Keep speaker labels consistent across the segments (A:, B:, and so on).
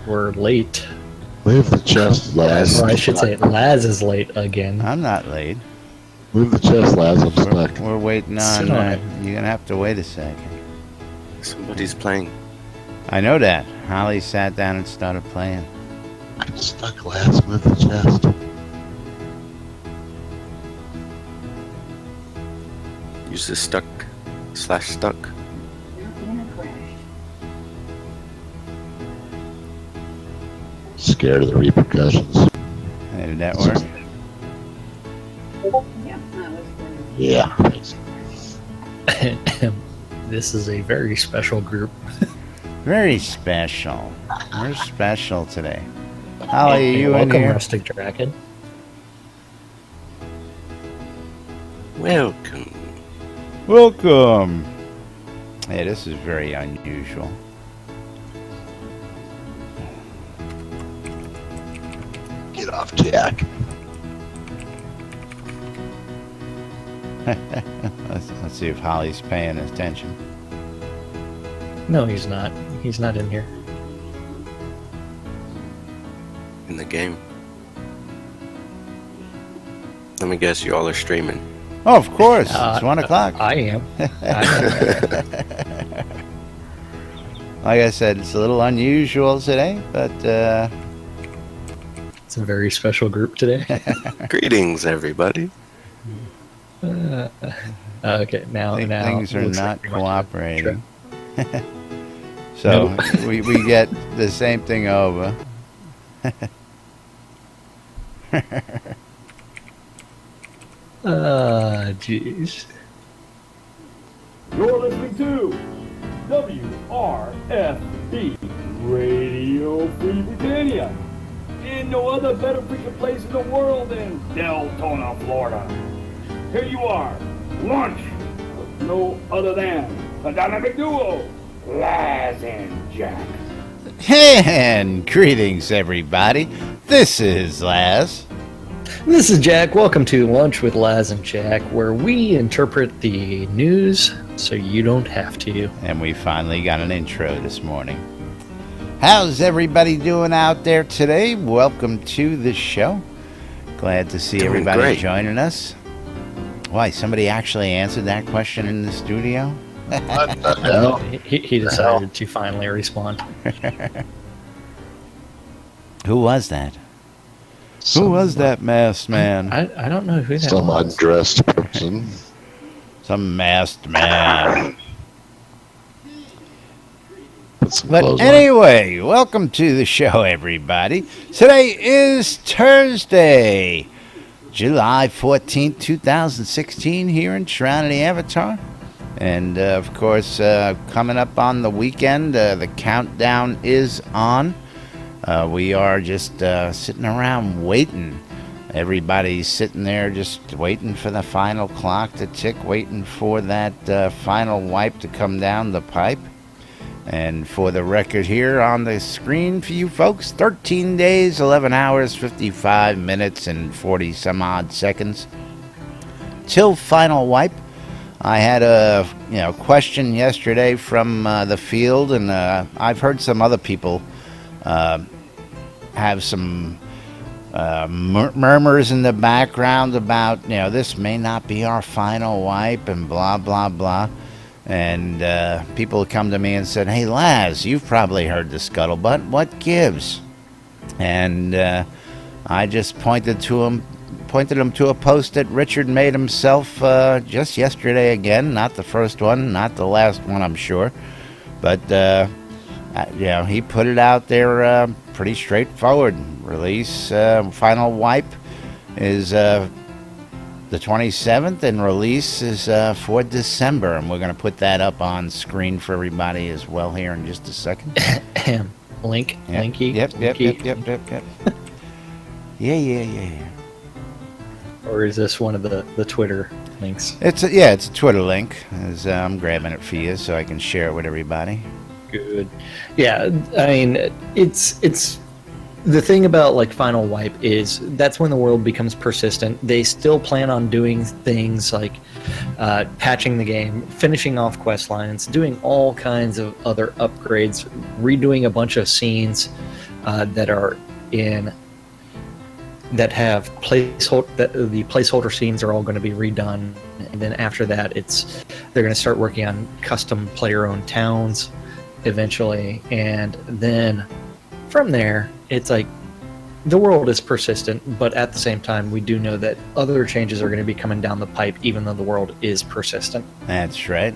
A: We're late.
B: Leave the chest, Laz.
A: Or I should say, Laz is late again.
C: I'm not late.
B: Move the chest, Laz. I'm stuck.
C: We're waiting
A: Sit
C: on.
A: on it.
C: You're gonna have to wait a second.
D: Somebody's playing.
C: I know that. Holly sat down and started playing.
B: I'm stuck, Laz. Move the chest.
D: Use the stuck/stuck.
B: Scared of the repercussions.
C: Hey, did that work?
B: Yeah. Thanks.
A: This is a very special group.
C: Very special. We're special today. Holly, are you in
A: Welcome,
C: here?
A: Rustic Dragon.
D: Welcome.
C: Welcome. Hey, this is very unusual.
B: Get off, Jack.
C: Let's see if Holly's paying attention.
A: No, he's not. He's not in here.
D: In the game. Let me guess, you all are streaming.
C: Oh, of course. It's 1 o'clock.
A: I am.
C: Like I said, it's a little unusual today, but
A: It's a very special group today.
D: Greetings, everybody.
A: Okay, now
C: things are
A: looks
C: not
A: like we might have
C: cooperating. So we get the same thing over.
A: Jeez.
E: You're listening to WRFB Radio Free Britannia. In no other better freaking place in the world than Deltona, Florida. Here you are, lunch with no other than the dynamic duo, Laz and Jack.
C: And greetings, everybody. This is Laz.
A: This is Jack. Welcome to Lunch with Laz and Jack, where we interpret the news so you don't have to.
C: And we finally got an intro this morning. How's everybody doing out there today? Welcome to the show. Glad to see
D: Doing
C: everybody
D: great.
C: joining us. Why, somebody actually answered that question in the studio?
B: What the hell?
A: He decided to finally respond.
C: Who was that? Who was that masked man?
A: I don't know who that
B: Some
A: was.
B: undressed person.
C: Some masked man.
B: Put some
C: But
B: clothes on.
C: anyway, welcome to the show, everybody. Today is Thursday, July 14th, 2016, here in Shroud of the Avatar. And, of course, coming up on the weekend, the countdown is on. We are just sitting around waiting. Everybody's sitting there just waiting for the final clock to tick, waiting for that final wipe to come down the pipe. And for the record here on the screen for you folks, 13 days, 11 hours, 55 minutes, and 40 some odd seconds till final wipe. I had a question yesterday from the field, and I've heard some other people have some murmurs in the background about, this may not be our final wipe and blah, blah, blah. And people come to me and said, "Hey, Laz, you've probably heard the scuttlebutt. What gives?" And I just pointed him to a post that Richard made himself just yesterday again. Not the first one, not the last one, I'm sure. But, he put it out there pretty straightforward. Release, final wipe is the 27th, and release is for December. And we're going to put that up on screen for everybody as well here in just a second.
A: Link,
C: Yep,
A: Linky.
C: Yep.
A: Linky.
C: Yeah.
A: Or is this one of the Twitter links?
C: It's a Twitter link. As I'm grabbing it for you so I can share it with everybody.
A: Good. Yeah, I mean, it's the thing about like final wipe is that's when the world becomes persistent. They still plan on doing things like patching the game, finishing off quest lines, doing all kinds of other upgrades, redoing a bunch of scenes, that are in that have the placeholder scenes are all going to be redone, and then after that they're going to start working on custom player-owned towns eventually, and then from there it's like the world is persistent, but at the same time we do know that other changes are going to be coming down the pipe even though the world is persistent.
C: That's right.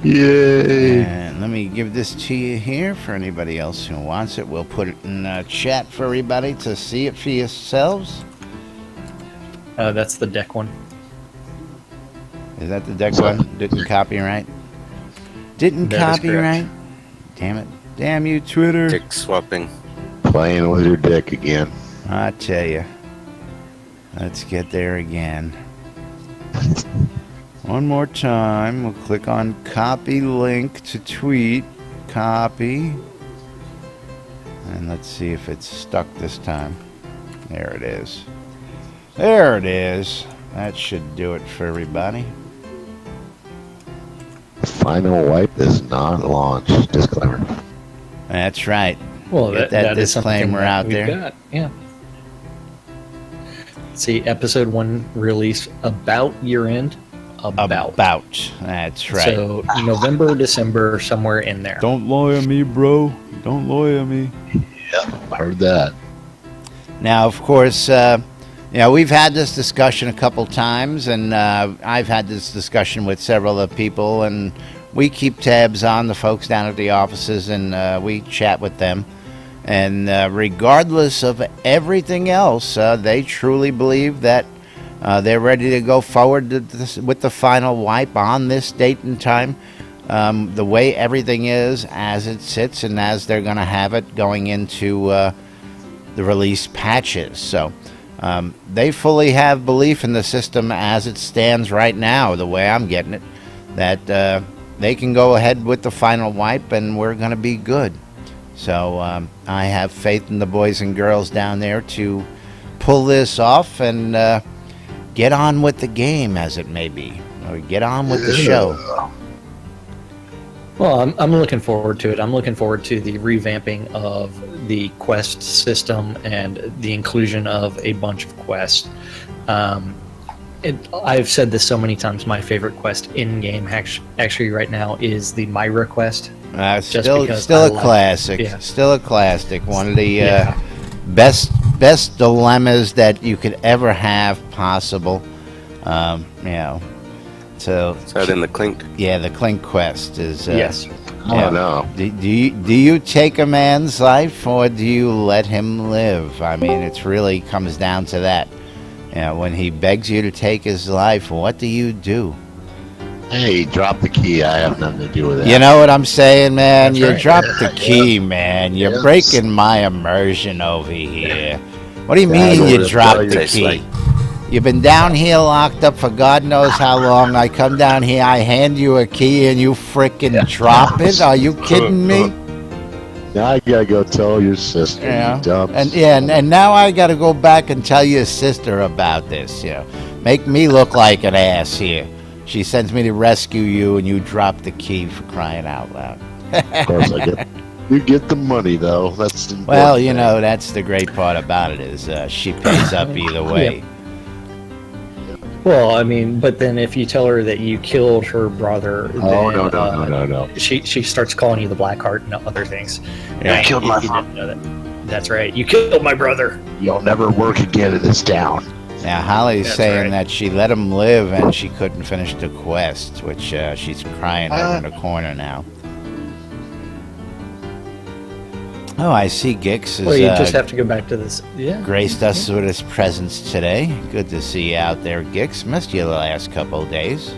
B: Yay!
C: And let me give this to you here for anybody else who wants it. We'll put it in chat for everybody to see it for yourselves.
A: That's the deck one.
C: Is that the deck one? Didn't copyright? Didn't
A: That is
C: copyright? Damn it. Damn you, Twitter.
D: Dick swapping.
B: Playing with your dick again.
C: I tell you. Let's get there again. One more time. We'll click on copy link to tweet. Copy. And let's see if it's stuck this time. There it is. There it is. That should do it for everybody.
B: Final wipe is not launched. Disclaimer.
C: That's right.
A: Well,
C: Get
A: that is something
C: disclaimer
A: that
C: out
A: we've
C: there.
A: got, yeah. See, episode 1 release about year-end. About.
C: That's right.
A: So November, December, somewhere in there.
C: Don't lawyer me, bro. Don't lawyer me.
B: I heard that.
C: Now, of course, we've had this discussion a couple times, and I've had this discussion with several of the people, and we keep tabs on the folks down at the offices, and we chat with them. And regardless of everything else, they truly believe that they're ready to go forward with the final wipe on this date and time. The way everything is, as it sits, and as they're going to have it going into the release patches. So they fully have belief in the system as it stands right now, the way I'm getting it, that they can go ahead with the final wipe and we're going to be good. So I have faith in the boys and girls down there to pull this off and get on with the game, as it may be, or get on with the show.
A: Well, I'm looking forward to it. I'm looking forward to the revamping of the quest system and the inclusion of a bunch of quests. I've said this so many times, my favorite quest in-game actually right now is the Myra quest.
C: Still a classic.
A: Yeah.
C: Still a classic. One of the best dilemmas that you could ever have possible. So
D: Is that in the clink?
C: yeah, the Clink quest is.
A: Yes.
B: Oh, no.
C: Do you take a man's life or do you let him live? I mean, it really comes down to that. When he begs you to take his life, what do you do?
B: Hey, drop the key. I have nothing to do with that.
C: You know what I'm saying, man?
A: That's
C: You
A: right.
C: dropped the key, man. You're
B: Yes.
C: breaking my immersion over here. What do you
B: Yeah, I
C: mean
B: know
C: you
B: what
C: dropped
B: it
C: the
D: tastes
C: key?
D: like.
C: You've been down here locked up for God knows how long. I come down here, I hand you a key, and you frickin' drop it? Are you kidding me?
B: Now I gotta go tell your sister.
C: Yeah.
B: You dumb
C: And now I got to go back and tell your sister about this. Make me look like an ass here. She sends me to rescue you, and you drop the key, for crying out loud.
B: Of course, you get the money though. That's the
C: Well,
B: important
C: that's the great part about it is she pays up either way.
A: Well, I mean, but then if you tell her that you killed her brother,
B: thing. Oh
A: then,
B: no.
A: She starts calling you the Blackheart and other things.
C: Yeah.
B: You killed my
A: You
B: mom.
A: didn't know that. That's right. You killed my brother.
B: You'll never work again in this town.
C: Now, Holly's
A: That's
C: saying
A: right.
C: that she let him live and she couldn't finish the quest, which she's crying over in the corner now. Oh, I see Gix
A: Well, you
C: has
A: just have to go back to this. Yeah.
C: graced us with his presence today. Good to see you out there, Gix. Missed you the last couple of days.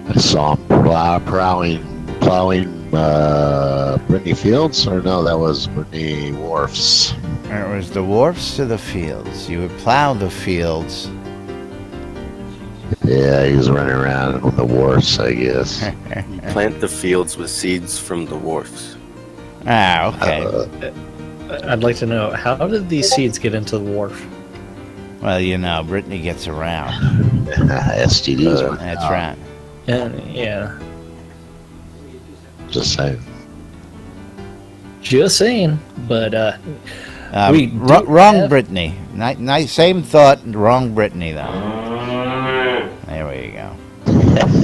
B: I saw him plowing Brittany Fields, or no, that was Brittany Wharfs.
C: It was the wharfs to the fields. You would plow the fields.
B: Yeah, he was running around with the wharfs, I guess.
D: Plant the fields with seeds from the wharfs.
C: Ah, okay.
A: I'd like to know, how did these seeds get into the wharf?
C: Well, Brittany gets around.
B: STDs.
C: That's right.
A: Yeah.
B: Just saying.
A: Just saying, but we do
C: Wrong
A: have-
C: Brittany. Nice, same thought. Wrong Brittany though. There we go.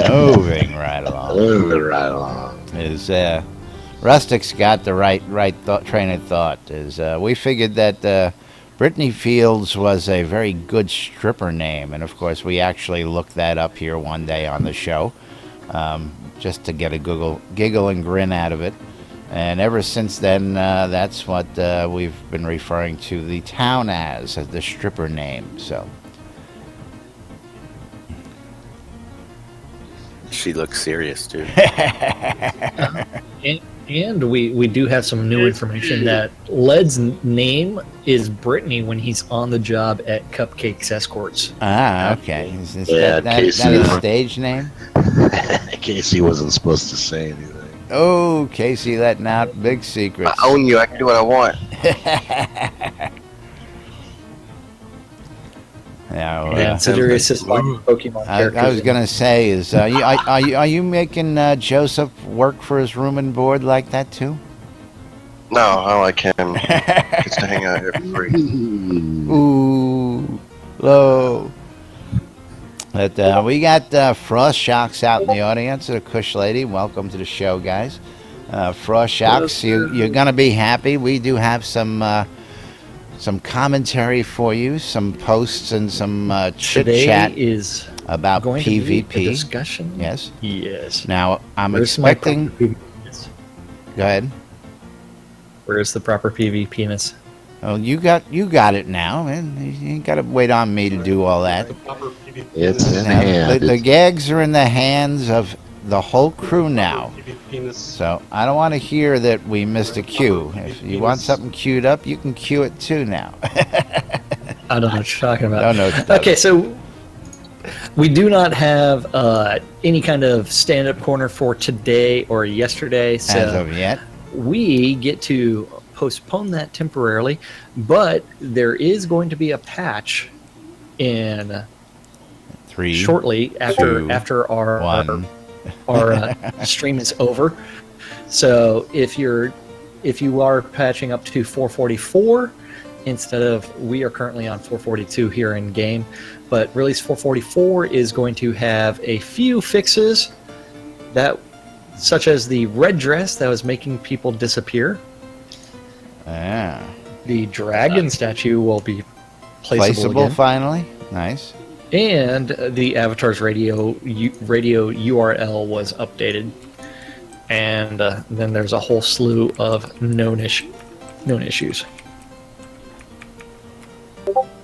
C: Moving right along.
B: Moving right along.
C: Is Rustic's got the right train of thought. Is we figured that Brittany Fields was a very good stripper name, and of course we actually looked that up here one day on the show, just to get a giggle and grin out of it. And ever since then, that's what we've been referring to the town as the stripper name. So.
D: She looks serious, dude.
A: And we do have some new information that Led's name is Brittany when he's on the job at Cupcakes Escorts.
C: Ah, okay. Is
B: Yeah,
C: that
B: Casey.
C: his stage name?
B: Casey wasn't supposed to say anything.
C: Oh, Casey letting out big secrets.
D: I own you. I can do what I want.
C: Yeah,
A: And Sidurius is like Pokemon characters.
C: I was gonna say, is are you making Joseph work for his room and board like that too?
D: No, I like him. Gets to hang out here for free.
C: Ooh, low. But we got Frost Shocks out in the audience. A Kush lady, welcome to the show, guys. Frost Shocks, you're gonna be happy. We do have some commentary for you, some posts and some chit chat
A: Today is
C: about
A: going to be a
C: PvP.
A: discussion.
C: Yes.
A: Yes.
C: Now I'm
A: Where's my
C: expecting.
A: proper PvP-ness?
C: Go ahead.
A: Where's the proper PvP-ness?
C: Oh, you got it now, man. You ain't got to wait on me to do all that.
B: It's in
C: Now,
B: hand.
C: the gags are in the hands of the whole crew now. So I don't want to hear that we missed a cue. If you want something queued up, you can cue it too now.
A: I don't know what you're talking about.
C: Don't know what you're
A: Okay, so we do not have any kind of stand-up corner for today or yesterday. So
C: As of yet.
A: we get to postpone that temporarily, but there is going to be a patch in
C: 3,
A: shortly
C: two,
A: after our
C: 1.
A: stream is over. So if you are patching up to 444 instead of, we are currently on 442 here in game, but release 444 is going to have a few fixes that, such as the red dress that was making people disappear.
C: Yeah.
A: The dragon statue will be placeable again.
C: Finally. Nice.
A: And the Avatar's radio URL was updated. And then there's a whole slew of known issues.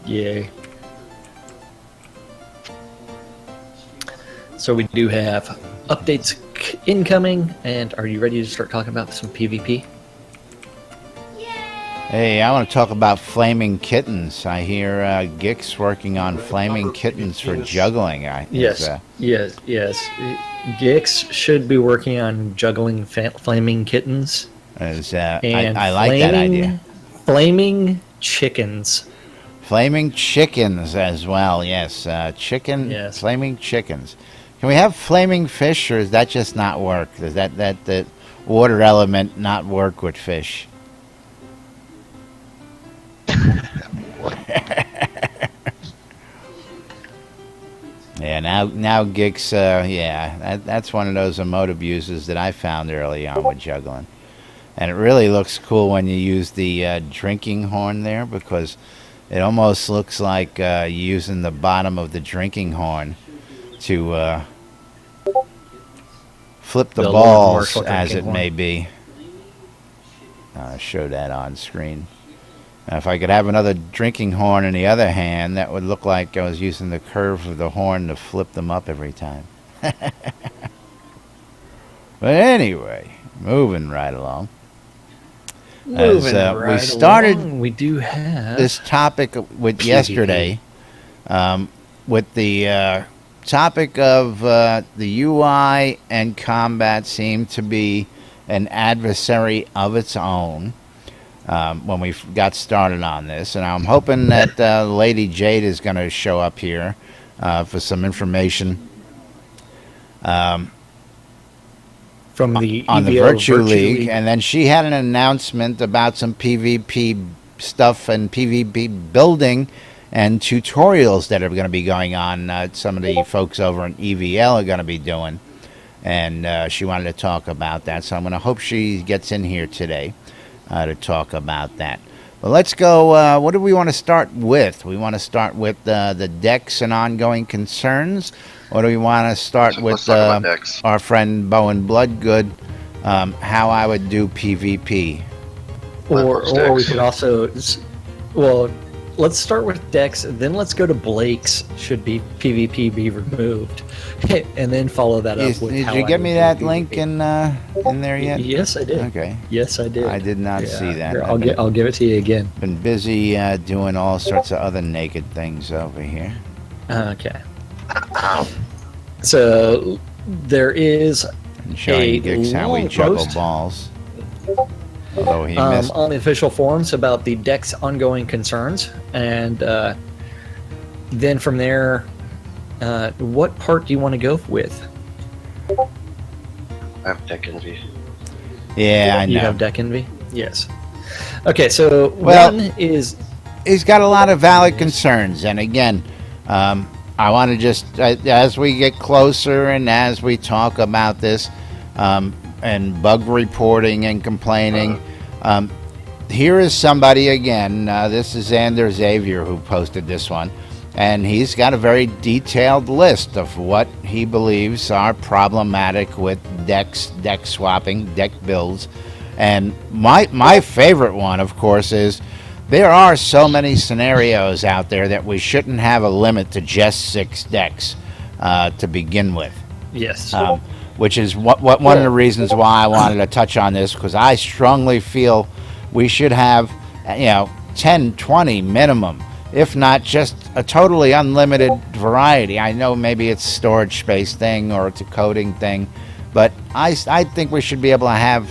A: Yay. So we do have updates incoming, and are you ready to start talking about some PvP?
C: Hey, I want to talk about flaming kittens. I hear Gix working on flaming kittens for juggling.
A: Yes. Gix should be working on juggling flaming kittens.
C: I like that idea.
A: Flaming chickens.
C: Flaming chickens as well, yes.
A: Yes.
C: Flaming chickens. Can we have flaming fish, or does that just not work? Does that water element not work with fish? Yeah, now Gix, that's one of those emote abuses that I found early on with juggling. And it really looks cool when you use the drinking horn there, because it almost looks like using the bottom of the drinking horn to flip the
A: Build a
C: balls,
A: commercial
C: as it
A: drinking
C: may be. I'll show that on screen. Now, if I could have another drinking horn in the other hand, that would look like I was using the curve of the horn to flip them up every time. But anyway, moving right along. We started
A: we do have
C: this topic with
A: PvP.
C: yesterday, with the topic of the UI and combat seem to be an adversary of its own. When we got started on this, and I'm hoping that Lady Jade is going to show up here
A: from
C: for some information.
A: the from the
C: on the
A: EVO
C: Virtue League, and then she had an announcement about some PvP stuff and PvP building and tutorials that are going to be going on. Some of the folks over in EVL are going to be doing, and she wanted to talk about that. So I'm going to hope she gets in here today to talk about that. But let's go. What do we want to start with? We want to start with the decks and ongoing concerns, or do we want to start with our friend Bowen Bloodgood? How I would do PvP,
A: or we could also, well, let's start with decks, then let's go to Blake's. Should be PvP be removed, and then follow that up with.
C: Did you get me that link in there yet?
A: Yes, I did.
C: Okay.
A: Yes, I did.
C: I did not see that.
A: Here, I'll give it to you again.
C: Been busy doing all sorts of other naked things over here.
A: Okay. So there is
C: And showing Gix how we
A: long
C: juggle
A: post.
C: balls. Although he missed.
A: On the official forums about the deck's ongoing concerns, and then from there, what part do you want to go with?
D: I have deck envy.
C: Yeah, I know.
A: You have deck envy? Yes. Okay, so
C: Well-
A: one is
C: He's got a lot of valid concerns, and again, I want to just as we get closer and as we talk about this and bug reporting and complaining, here is somebody again. This is Xander Xavier who posted this one, and he's got a very detailed list of what he believes are problematic with decks, deck swapping, deck builds, and my favorite one, of course, is. There are so many scenarios out there that we shouldn't have a limit to just 6 decks to begin with.
A: yes.
C: Which is one of the reasons why I wanted to touch on this, because I strongly feel we should have 10, 20 minimum, if not just a totally unlimited variety. I know maybe it's a storage space thing or it's a coding thing, but I think we should be able to have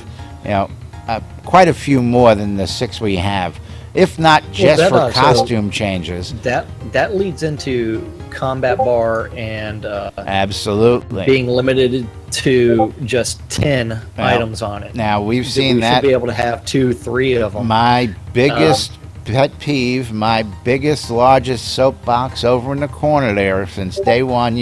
C: quite a few more than the 6 we have. If not just for costume changes.
A: That leads into combat bar and
C: Absolutely.
A: being limited to just 10 items on it.
C: Now, we've seen
A: we
C: that.
A: should be able to have 2, 3 of them.
C: My biggest pet peeve, my biggest, largest soapbox over in the corner there since day one,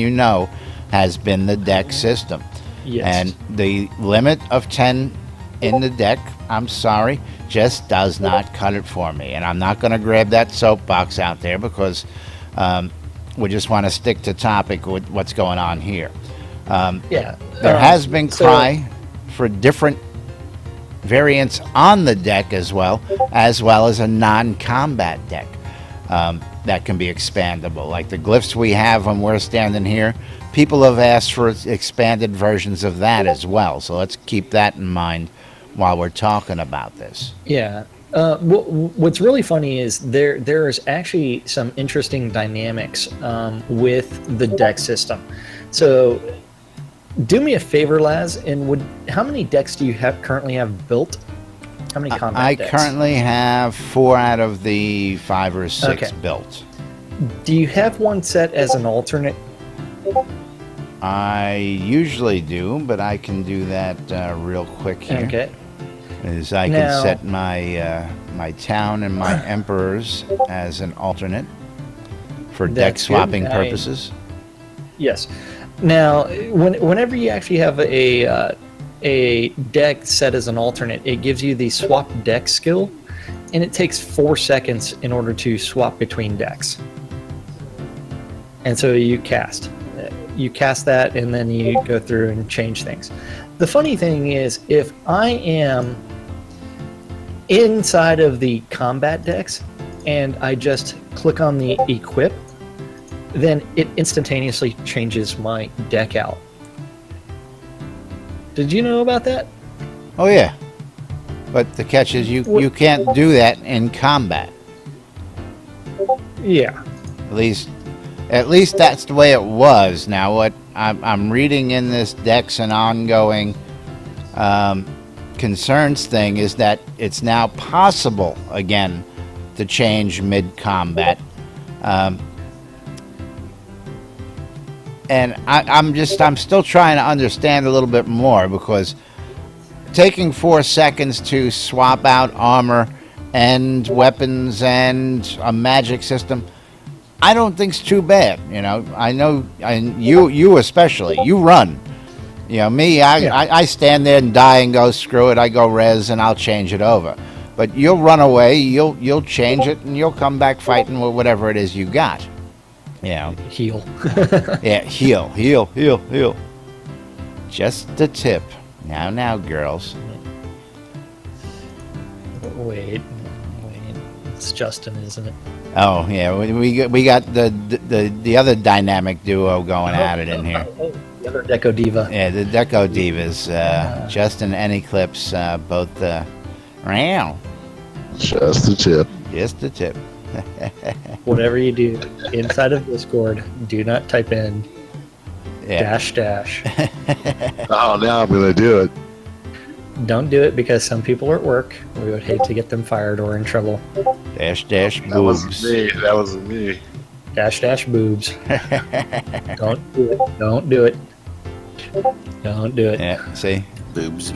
C: has been the deck system.
A: Yes.
C: And the limit of 10 in the deck, I'm sorry, just does not cut it for me. And I'm not going to grab that soapbox out there because we just want to stick to topic with what's going on here. There has been cry for different variants on the deck as well as a non-combat deck that can be expandable. Like the glyphs we have when we're standing here, people have asked for expanded versions of that as well. So let's keep that in mind while we're talking about this.
A: Yeah. What's really funny is there's actually some interesting dynamics with the deck system. So do me a favor, Laz, and how many decks do you currently have built? How many combat decks?
C: I currently have 4 out of the 5 or 6 built.
A: Do you have one set as an alternate?
C: I usually do, but I can do that real quick here.
A: Okay.
C: Is I can set my my town and my emperors as an alternate for deck swapping purposes.
A: Yes. Now, whenever you actually have a deck set as an alternate, it gives you the swap deck skill, and it takes 4 seconds in order to swap between decks. And so you cast that, and then you go through and change things. The funny thing is, if I am inside of the combat decks and I just click on the equip, then it instantaneously changes my deck out. Did you know about that?
C: Oh yeah, but the catch is you can't do that in combat.
A: Yeah.
C: At least that's the way it was. Now what I'm reading in this decks and ongoing concerns thing is that it's now possible again to change mid-combat. And I'm still trying to understand a little bit more, because taking 4 seconds to swap out armor and weapons and a magic system, I don't think's too bad. You know, I know, and you especially, you run. You know, me, I stand there and die and go, screw it, I go res and I'll change it over. But you'll run away, you'll change it, and you'll come back fighting with whatever it is you got. Yeah.
A: Heal.
C: Yeah, heal. Just the tip. Now, girls.
A: Wait. It's Justin, isn't it?
C: Oh yeah, we got the other dynamic duo going at it in here.
A: The other Deco Diva.
C: Yeah, the Deco Divas, Justin and Eclipse, both. Wow.
B: Just the tip.
C: Just the tip.
A: Whatever you do inside of Discord, do not type in dash.
B: Oh, now I'm gonna do it.
A: Don't do it because some people are at work. We would hate to get them fired or in trouble.
C: Dash
B: That was
C: boobs.
B: me. That was me.
A: Dash boobs. Don't do it. Don't do it. Don't do it.
C: Yeah, see,
F: Boobs.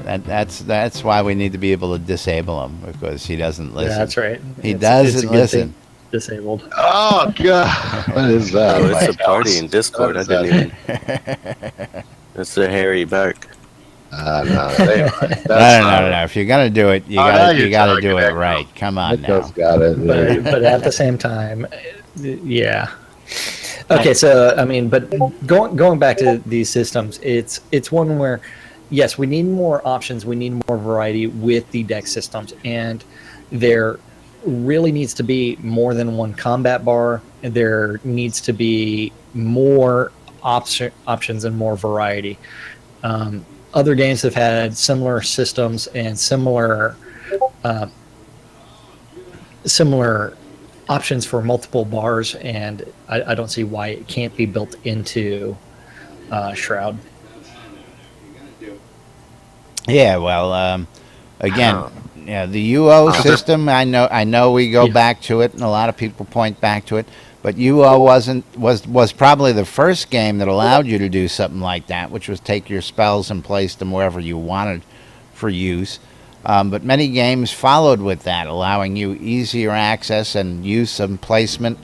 C: that's why we need to be able to disable him, because he doesn't listen.
A: That's right.
C: He
A: It's a
C: doesn't
A: good
C: listen.
A: thing. Disabled.
B: Oh God! What is that?
F: Oh, it's a party in Discord. I
B: What is
F: didn't even. That's the hairy back.
B: No,
C: No. If you're gonna do it, you
B: now
C: gotta
B: you're
C: do
B: talking
C: it
B: back
C: right. Come on
B: Nico's
C: now.
B: got it.
A: But at the same time, yeah. Okay, so I mean, but going back to these systems, it's one where, yes, we need more options, we need more variety with the deck systems, and there really needs to be more than one combat bar. There needs to be more options and more variety. Other games have had similar systems and similar options for multiple bars, and I don't see why it can't be built into Shroud.
C: Yeah, well, again, yeah, the UO system. I know we go back to it, and a lot of people point back to it. But UO was probably the first game that allowed you to do something like that, which was take your spells and place them wherever you wanted for use. But many games followed with that, allowing you easier access and use and placement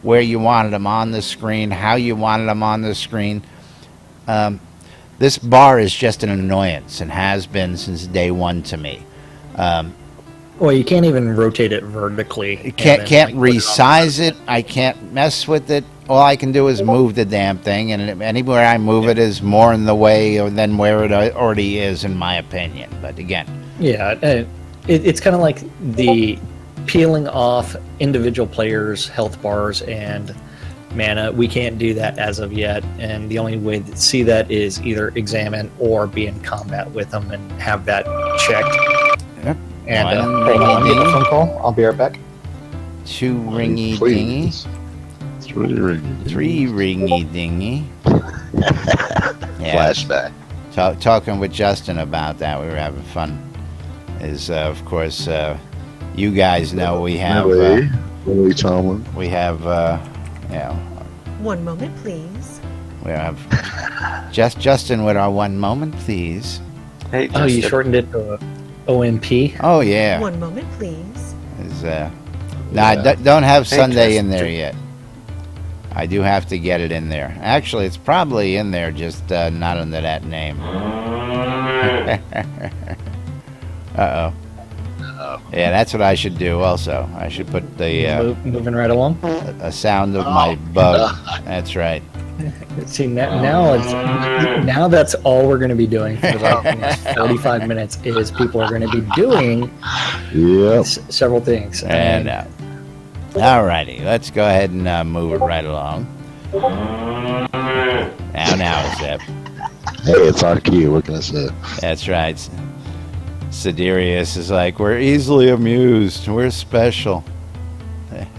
C: where you wanted them on the screen, how you wanted them on the screen. This bar is just an annoyance and has been since day one to me.
A: Well, you can't even rotate it vertically.
C: You can't resize it. I can't mess with it. All I can do is move the damn thing, and anywhere I move it is more in the way than where it already is, in my opinion. But again,
A: yeah, it's kind of like the peeling off individual players' health bars and mana. We can't do that as of yet, and the only way to see that is either examine or be in combat with them and have that checked.
C: Yep.
A: And
C: One
A: hold on,
C: ringy
A: get the
C: ding.
A: phone call. I'll be right back.
C: 2 ringy dingy,
B: Please. 3 ringy.
C: 3 ringy dingy. Yeah,
B: Flashback.
C: talking with Justin about that, we were having fun. Of course, you guys know we have
B: Willie Tomlin.
C: we have
G: One moment, please.
C: we have Justin with our 1 moment, please.
F: Hey,
A: Oh, you
F: Justin.
A: shortened it to OMP?
C: Oh yeah.
G: One moment, please.
C: Don't have
F: Hey,
C: Sunday in
F: Justin.
C: there yet. I do have to get it in there. Actually, it's probably in there, just not under that name. Uh-oh. Yeah, that's what I should do also. I should put the
A: Moving right along.
C: a sound of my bug. That's right.
A: See, now that's all we're going to be doing for the next 45 minutes is people are going to be doing
B: Yep.
A: several things.
C: And alrighty, let's go ahead and move it right along. Now, Zep.
B: Hey, it's our key. What can I say?
C: That's right. Siderius is like, we're easily amused. We're special.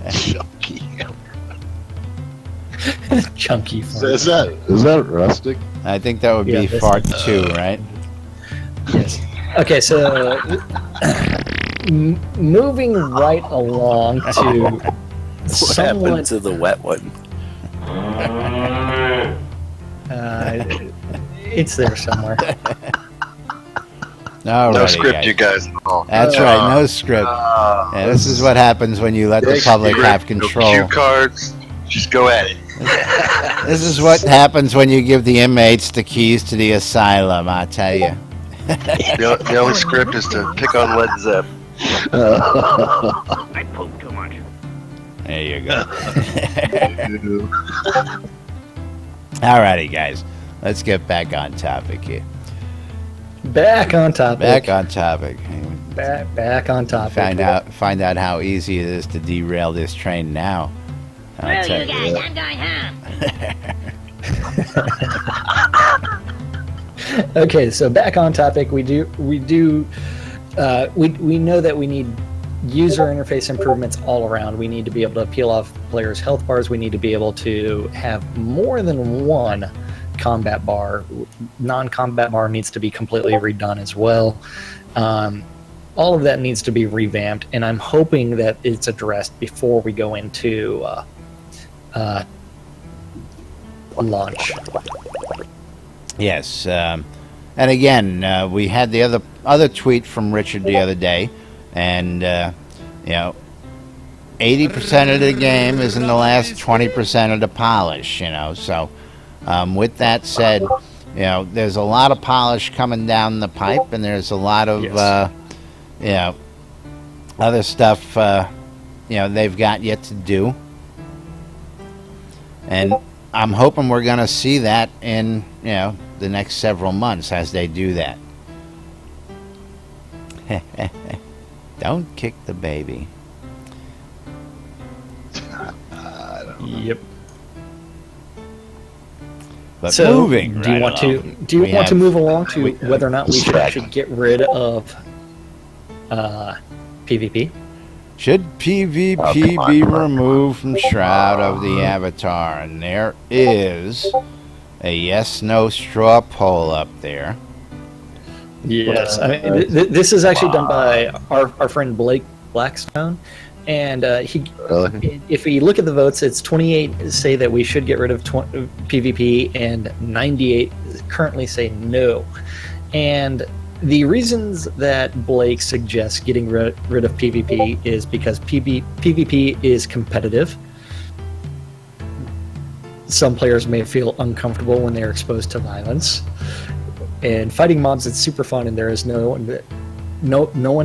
B: Chunky.
A: Chunky fun.
B: Is that rustic?
C: I think that would
A: Yeah,
C: be
A: this
C: part
A: is,
C: 2, right?
A: Yes. Okay, so moving right along to
F: What happened
A: somewhat,
F: to the wet one?
A: it's there somewhere.
C: Alrighty,
D: No script,
C: guys.
D: you guys. Oh.
C: That's right, no script. Yeah, this is what happens when you let the
D: Big
C: public
D: secret,
C: have
D: no
C: control.
D: cue cards. Just go at it.
C: This is what happens when you give the inmates the keys to the asylum, I tell you.
D: The only script is to pick on Led Zepp.
E: I poop too much.
C: There you go. Alrighty, guys. Let's get back on topic here.
A: Back on topic.
C: Back on topic.
A: Back on topic.
C: Find out how easy it is to derail this train now. I'll tell you.
H: I'm going home.
A: Okay, so back on topic. We know that we need user interface improvements all around. We need to be able to peel off players' health bars. We need to be able to have more than one combat bar. Non-combat bar needs to be completely redone as well. All of that needs to be revamped, and I'm hoping that it's addressed before we go into launch.
C: Yes, and again, we had the other tweet from Richard the other day, and 80% of the game is in the last 20% of the polish. So with that said, there's a lot of polish coming down the pipe, and there's a lot of other stuff they've got yet to do, and I'm hoping we're going to see that in the next several months as they do that. Don't kick the baby.
A: Yep.
C: But
A: So,
C: moving,
A: do you want to move along to whether or not we should actually get rid of PvP?
C: Should PvP be removed from Shroud of the Avatar? And there is a yes/no straw poll up there.
A: Yes, I mean, this is actually done by our friend Blake Blackstone, and if we look at the votes, it's 28 say that we should get rid of PvP, and 98 currently say no. And the reasons that Blake suggests getting rid of PvP is because PvP is competitive. Some players may feel uncomfortable when they're exposed to violence. And fighting mobs, it's super fun, and there is no one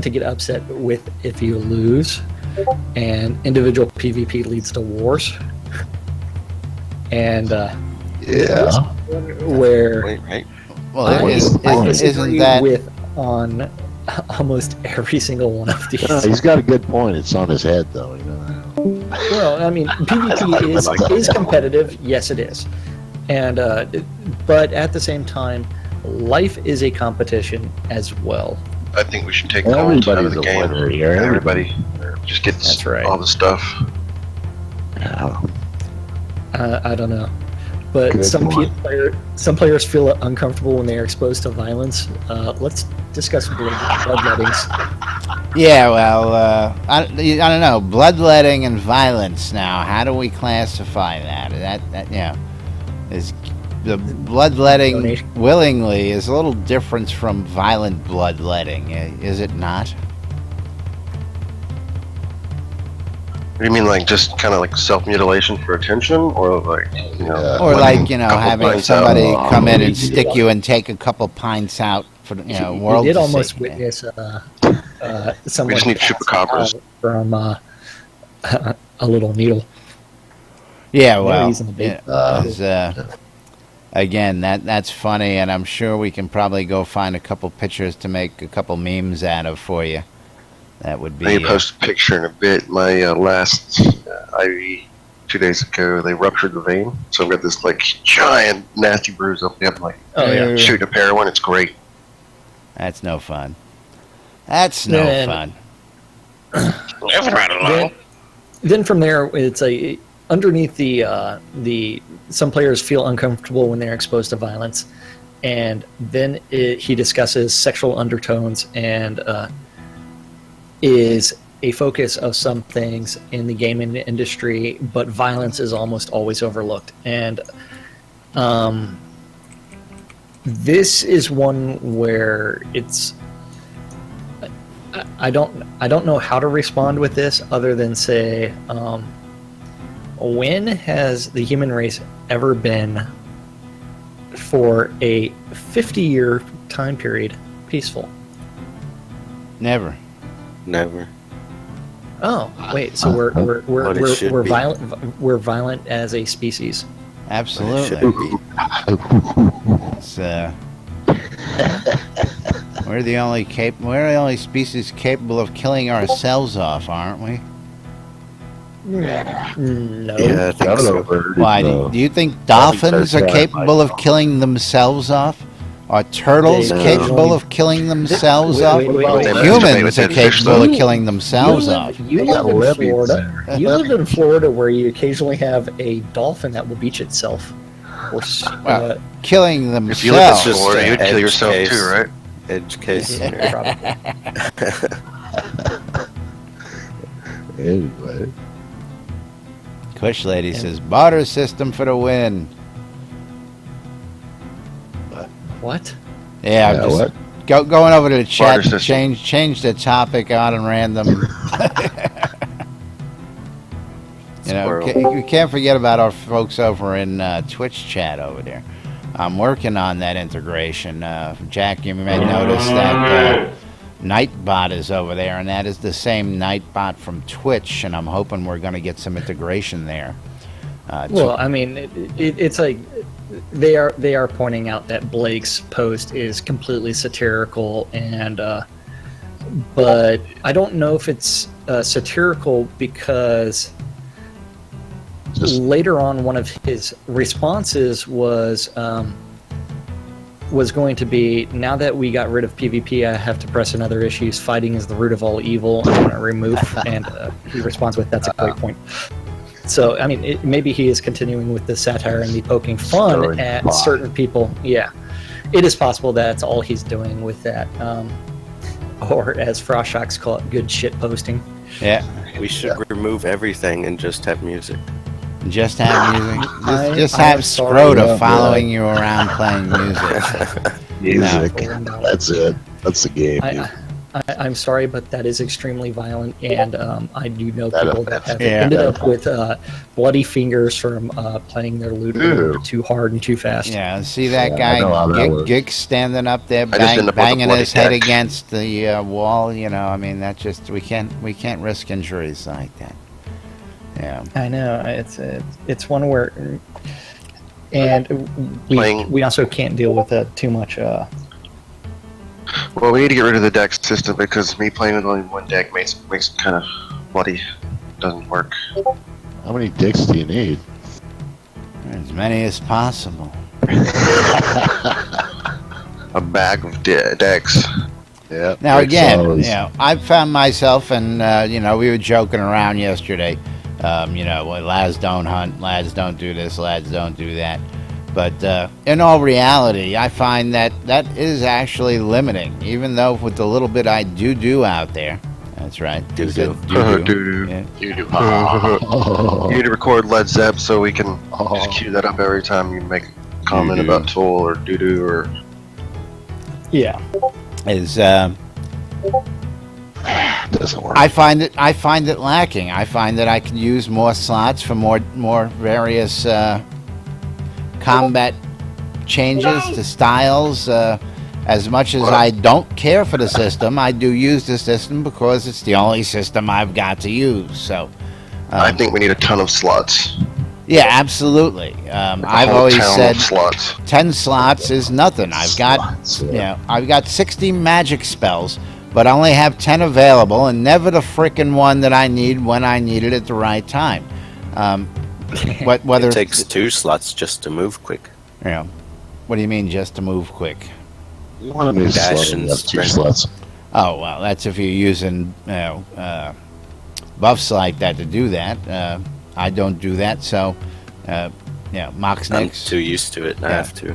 A: to get upset with if you lose. And individual PvP leads to wars. And where
D: Wait, right?
C: Well,
A: I disagree
C: isn't that
A: with on almost every single one of these.
B: No, he's got a good point. It's on his head, though.
A: Well, I mean, PvP is competitive. Yes, it is. And but at the same time, life is a competition as well.
D: I think we should take gold out of
B: Everybody's
D: the
B: a
D: game.
B: winner here.
D: Everybody just gets
A: That's right.
D: all the stuff.
A: I don't know, but
B: Good
A: some
B: point.
A: players feel uncomfortable when they are exposed to violence. Let's discuss bloodlettings.
C: Yeah, well, I don't know. Bloodletting and violence. Now, how do we classify that? That is the bloodletting willingly is a little different from violent bloodletting, is it not?
D: What do you mean, like just kind of like self-mutilation for attention, or like
C: Or like
D: couple
C: having
D: pints
C: somebody
D: out?
C: come in and stick you and take a couple pints out for world
A: We did
C: to
A: almost
C: see.
A: witness
D: We
A: someone
D: just need
A: pass
D: chupacabras.
A: out from a little needle.
C: Yeah, well,
A: using the big-
C: again, that's funny, and I'm sure we can probably go find a couple pictures to make a couple memes out of for you. That would
D: I
C: be.
D: need to post a picture in a bit. My last IV 2 days ago, they ruptured the vein, so I've got this like giant nasty bruise up there. I'm like shooting a heroin. It's great.
C: That's no fun. That's no
A: Then-
C: fun.
A: Then from there, it's underneath the some players feel uncomfortable when they're exposed to violence, and then he discusses sexual undertones and is a focus of some things in the gaming industry, but violence is almost always overlooked. And this is one where it's I don't know how to respond with this other than say, when has the human race ever been, for a 50-year time period, peaceful?
C: Never.
F: Never.
A: Oh, wait. So
F: What it
A: we're
F: should be.
A: violent. We're violent as a species.
C: Absolutely.
F: Should be.
C: It's, we're the only species capable of killing ourselves off, aren't we?
A: No.
F: Yeah, I think
B: Got it
F: so.
B: over.
C: Why? Do you think dolphins are capable of killing themselves off? Are turtles
A: They-
C: capable of killing themselves off?
A: wait,
C: Humans are capable of killing themselves off.
A: You live in Florida. You live in Florida, where you occasionally have a dolphin that will beach itself. Or,
C: Well, killing
D: If you live in
C: themselves.
D: Florida, you'd kill
F: edge
D: yourself
F: case.
D: too, right?
F: Edge case.
A: yeah, probably.
B: Anyway.
C: Kush Lady says, barter system for the win.
A: What?
C: Yeah, I'm just
B: what?
C: going over to the chat.
D: Barter system.
C: Change the topic out on random.
F: Squirrel.
C: We can't forget about our folks over in Twitch chat over there. I'm working on that integration. Jack, you may notice that Nightbot is over there, and that is the same Nightbot from Twitch, and I'm hoping we're going to get some integration there.
A: Well, I mean, it's like they are pointing out that Blake's post is completely satirical, and but I don't know if it's satirical because later on one of his responses was going to be, now that we got rid of PvP, I have to press another issue. Fighting is the root of all evil. I want to remove, and he responds with, "That's a great point." So, I mean, maybe he is continuing with the satire and the poking fun
B: Stirring
A: at
B: pot.
A: certain people. Yeah, it is possible that's all he's doing with that, or as Frostshocks call it, good shit posting.
C: Yeah,
F: We should remove everything and just have music.
C: just have music. Just
A: I
C: have
A: am sorry.
C: Scrota
B: Yeah,
C: following you around playing music.
B: Music.
A: No.
B: That's it. That's the game. dude.
A: I'm sorry, but that is extremely violent, and I do know
B: That
A: people that have
C: Yeah.
A: ended up with bloody fingers from playing their loot a little bit too hard and too fast.
C: Yeah, see that
B: Yeah, I know how that
C: guy
B: works.
C: Gig standing up there,
D: I just end up with a
C: banging
D: bloody
C: his head
D: deck.
C: against the wall. You know, I mean, that just we can't risk injuries like that. Yeah,
A: I know, it's one where, and
D: Playing-
A: we also can't deal with too much.
D: Well, we need to get rid of the deck system because me playing with only one deck makes it kind of bloody. Doesn't work.
B: How many dicks do you need?
C: as many as possible.
D: A bag of decks.
B: Yeah.
C: Now
B: Dicks
C: again,
B: always-
C: you know, I found myself, and you know, we were joking around yesterday. You know, well, lads don't hunt, lads don't do this, lads don't do that. But in all reality, I find that is actually limiting. Even though with the little bit I do out there, that's right,
F: Do-do.
C: do-do.
D: Doo-doo.
C: Yeah.
B: You do.
D: You need to record Led Zepp so we can
B: Oh.
D: just cue that up every time you make a comment
B: Doo-doo.
D: about Tool or Doo-Doo or...
A: Yeah,
C: Is
B: Doesn't work.
C: I find it lacking. I find that I can use more slots for more various combat changes to styles. As much as I don't care for the system, I do use the system because it's the only system I've got to use. So,
D: I think we need a ton of slots.
C: yeah, absolutely.
D: A
C: I've
D: whole
C: always
D: town
C: said
D: of slots.
C: 10 slots is nothing. I've got,
B: Slots, yeah.
C: you know, I've got 60 magic spells, but I only have 10 available, and never the frickin' one that I need when I need it at the right time. Whether
F: It takes 2 slots just to move quick.
C: you know, what do you mean just to move quick?
B: You want to move
F: Dash
B: slow.
F: and
B: You have 2
F: sprint.
B: slots.
C: Oh well, that's if you're using buffs like that to do that. I don't do that, so yeah, Mox
F: I'm
C: Nix.
F: too used to it. I
C: Yeah.
F: have to.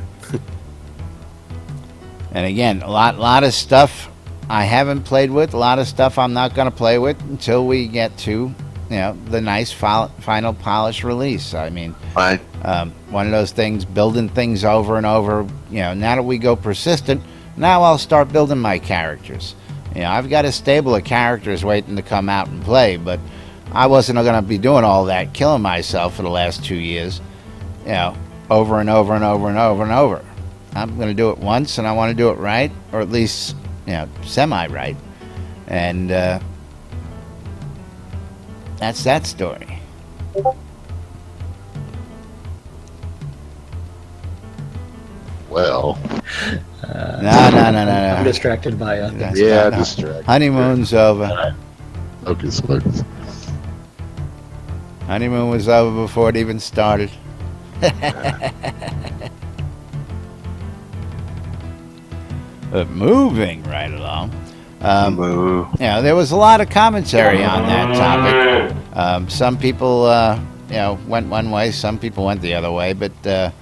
C: And again, a lot of stuff I haven't played with. A lot of stuff I'm not going to play with until we get to, you know, the nice final polish release. I mean,
D: I
C: one of those things, building things over and over. You know, now that we go persistent, now I'll start building my characters. I've got a stable of characters waiting to come out and play, but I wasn't going to be doing all that, killing myself for the last 2 years, over and over and over and over and over. I'm going to do it once, and I want to do it right, or at least, semi-right. And that's that story.
B: Well,
C: No.
A: I'm distracted by things.
B: yeah,
C: no.
B: distract.
C: Honeymoon's over.
B: Focus, focus.
C: Honeymoon was over before it even started. But moving right along.
D: Moo.
C: There was a lot of commentary on that topic. Some people, went one way, some people went the other way. But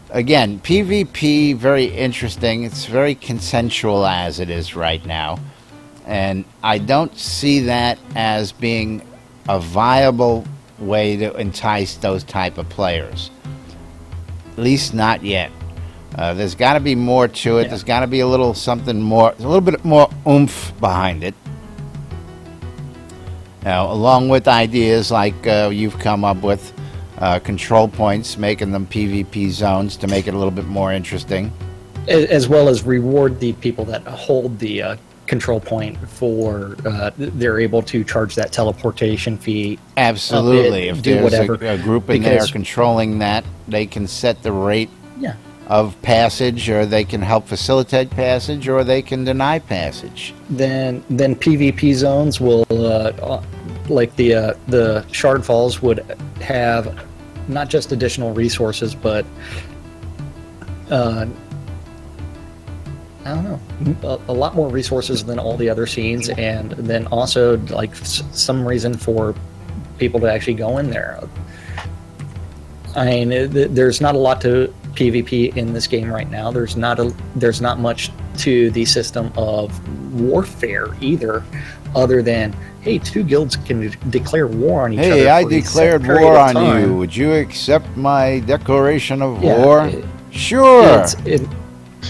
C: again, PvP, very interesting. It's very consensual as it is right now. And I don't see that as being a viable way to entice those type of players. At least not yet. There's got to be more to it. There's got to be a little something more, a little bit more oomph behind it. Along with ideas like you've come up with, control points, making them PvP zones to make it a little bit more interesting.
A: As well as reward the people that hold the control point for they're able to charge that teleportation fee.
C: Absolutely. If
A: do
C: there's
A: whatever.
C: a group in there controlling that, they can set the rate of passage, or they can help facilitate passage, or they can deny passage.
A: Then PvP zones will, like the Shard Falls would have not just additional resources, but I don't know, a lot more resources than all the other scenes, and then also like some reason for people to actually go in there. I mean, there's not a lot to PvP in this game right now. There's not much to the system of warfare either, other than, hey, two guilds can declare war on each other.
C: Hey, I declared war on you. Would you accept my declaration of war? Sure.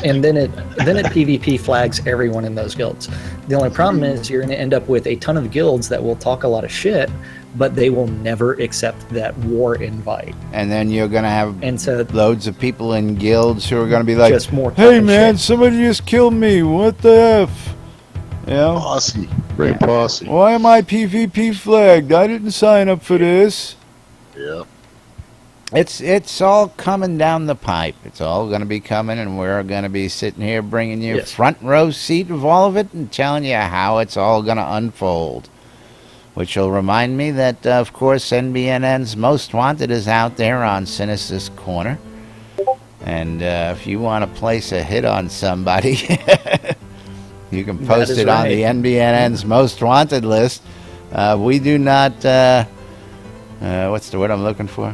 A: And then it PvP flags everyone in those guilds. The only problem is you're going to end up with a ton of guilds that will talk a lot of shit, but they will never accept that war invite.
C: And then you're going to have loads of people in guilds who are going to be like,
A: just more
C: hey man, somebody just killed me. What the F?
B: Posse. Bring posse.
C: Why am I PvP flagged? I didn't sign up for this.
B: Yeah.
C: It's all coming down the pipe. It's all going to be coming, and we're going to be sitting here bringing you front row seat of all of it and telling you how it's all going to unfold. Which will remind me that, of course, NBNN's Most Wanted is out there on Sinis's Corner. And if you want to place a hit on somebody, you can post it on the NBNN's Most Wanted list. We do not, what's the word I'm looking for?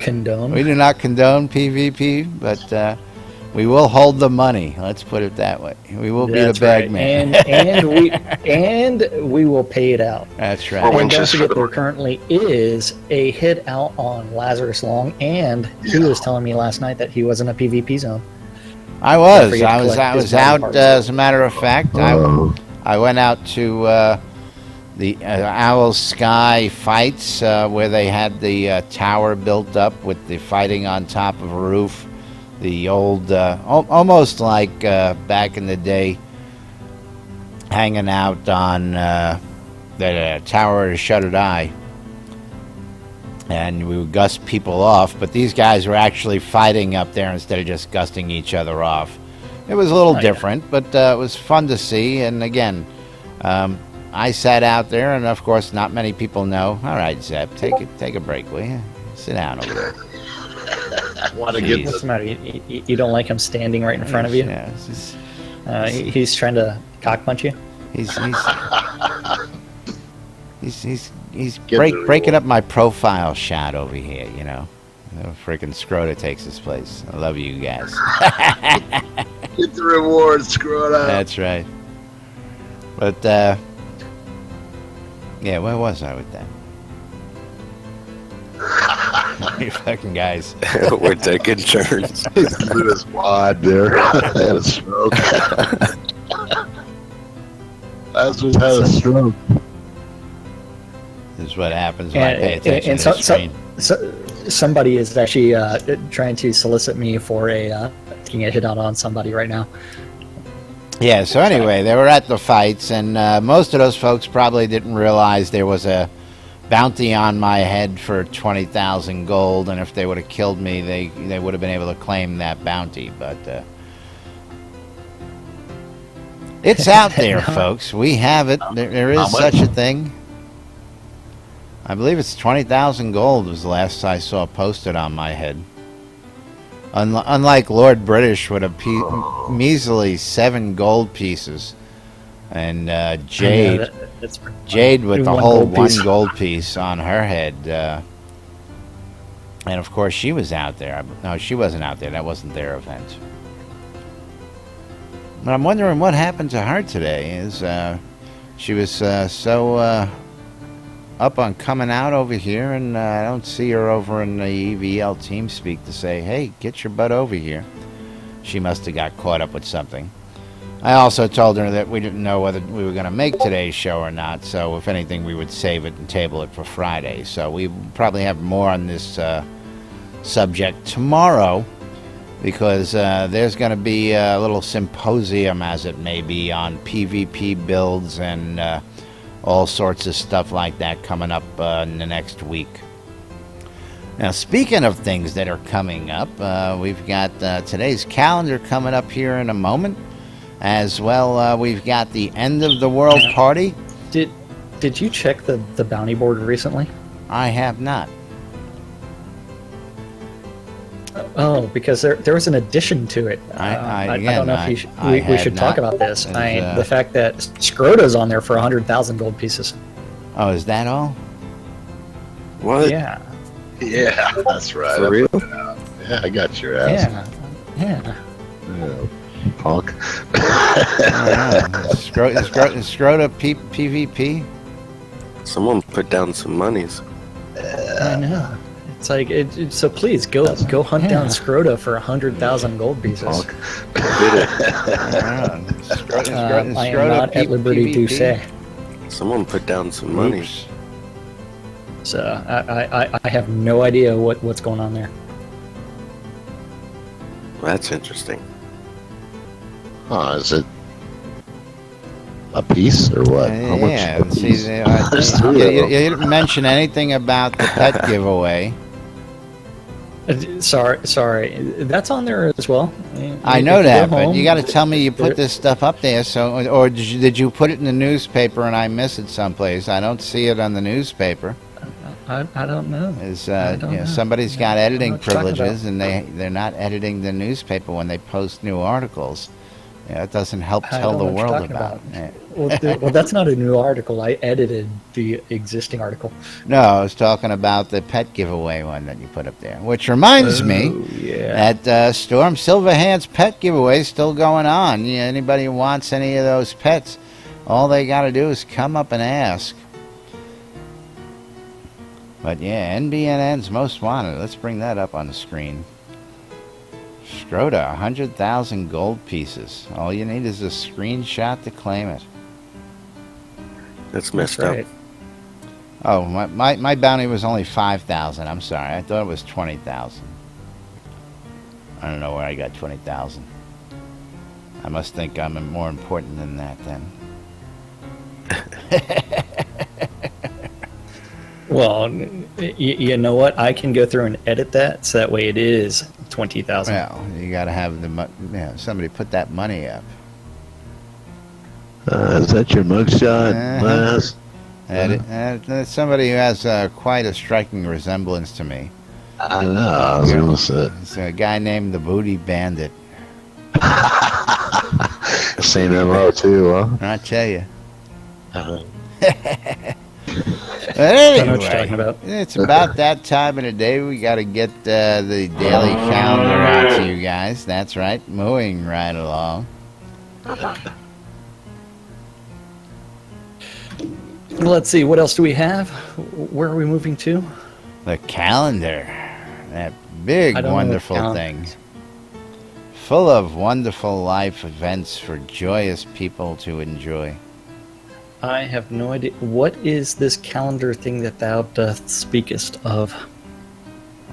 A: Condone.
C: We do not condone PvP, but we will hold the money. Let's put it that way. We will be the bag man,
A: and we will pay it out.
C: That's right.
A: And don't forget, there currently is a hit out on Lazarus Long, and he was telling me last night that he was in a PvP zone.
C: I was out. As a matter of fact, I went out to the Owl Sky fights where they had the tower built up with the fighting on top of a roof. The old, almost like back in the day, hanging out on the tower of Shuttered Eye. And we would gust people off, but these guys were actually fighting up there instead of just gusting each other off. It was a little different, but it was fun to see. And again, I sat out there, and of course, not many people know. All right, Zeb, take a break, will you? Sit down over there.
B: Want to get
A: What's the matter? You don't like him standing right in front of you?
C: Yeah,
A: he's trying to cock punch you.
C: He's breaking up my profile shot over here. You know, freaking Scrota takes his place. I love you guys.
B: Get the reward, Scrota.
C: That's right. But yeah, where was I with that? You fucking guys.
F: We're taking turns.
B: He's his wad there. Had a stroke. Lazarus had a stroke.
C: This is what happens when I pay attention
A: and
C: to the screen.
A: somebody is actually trying to solicit me for getting a hit out on somebody right now.
C: Yeah, so anyway, they were at the fights, and most of those folks probably didn't realize there was a bounty on my head for 20,000 gold, and if they would have killed me, they would have been able to claim that bounty, but it's out there, folks. We have it. There is such a thing. I believe it's 20,000 gold was the last I saw posted on my head. Unlike Lord British with a measly 7 gold pieces, and Jade, Jade with the whole 1 gold piece on her head, and of course she was out there. No, she wasn't out there. That wasn't their event. But I'm wondering what happened to her today. Is she was so up on coming out over here, and I don't see her over in the EVL TeamSpeak to say, hey, get your butt over here. She must have got caught up with something. I also told her that we didn't know whether we were going to make today's show or not, so if anything, we would save it and table it for Friday. So we probably have more on this subject tomorrow, because there's going to be a little symposium, as it may be, on PvP builds and all sorts of stuff like that coming up in the next week. Now, speaking of things that are coming up, we've got today's calendar coming up here in a moment. As well, we've got the end of the world party.
A: Did you check the bounty board recently?
C: I have not.
A: Oh, because there was an addition to it. I don't know if we should talk about this. The fact that Scroda's on there for 100,000 gold pieces.
C: Oh, is that all?
F: What?
A: Yeah.
B: Yeah, that's right.
F: For real?
B: Yeah, I got your ass.
A: Yeah.
B: Punk.
C: Scroda PvP?
F: Someone put down some monies.
A: I know. It's like so. Please go hunt down Scroda for 100,000 gold pieces. I am not at liberty to say.
F: Someone put down some monies.
A: So I have no idea what's going on there.
F: Well, that's interesting.
B: Oh, is it a piece or what? How much?
C: See, you didn't mention anything about the pet giveaway.
A: Sorry, that's on there as well.
C: I know that, but you got to tell me you put this stuff up there. So, or did you put it in the newspaper and I miss it someplace? I don't see it on the newspaper.
A: I don't know.
C: Somebody's got editing privileges, and they're not editing the newspaper when they post new articles. Yeah, it doesn't help tell the world about it.
A: Well, that's not a new article. I edited the existing article.
C: No, I was talking about the pet giveaway one that you put up there. Which reminds me that Storm Silverhand's pet giveaway is still going on. Anybody who wants any of those pets, all they got to do is come up and ask. But yeah, NBNN's Most Wanted. Let's bring that up on the screen. Scroda, 100,000 gold pieces. All you need is a screenshot to claim it.
F: That's messed up.
C: Oh, my bounty was only 5,000. I'm sorry. I thought it was 20,000. I don't know where I got 20,000. I must think I'm more important than that then.
A: Well, you know what? I can go through and edit that so that way it is 20,000.
C: Well, you got to have somebody put that money up.
B: Is that your mugshot, Laz?
C: Somebody who has quite a striking resemblance to me.
B: I know. I was going to say.
C: It's a guy named the Booty Bandit.
B: Same MO too, huh?
C: I tell you. But
A: I don't know what you're talking about.
C: It's about that time of the day. We got to get the daily calendar out to you guys. That's right, moving right along.
A: Let's see, what else do we have? Where are we moving to?
C: The calendar, that big, wonderful thing, full of wonderful life events for joyous people to enjoy.
A: I have no idea. What is this calendar thing that thou doth speakest of?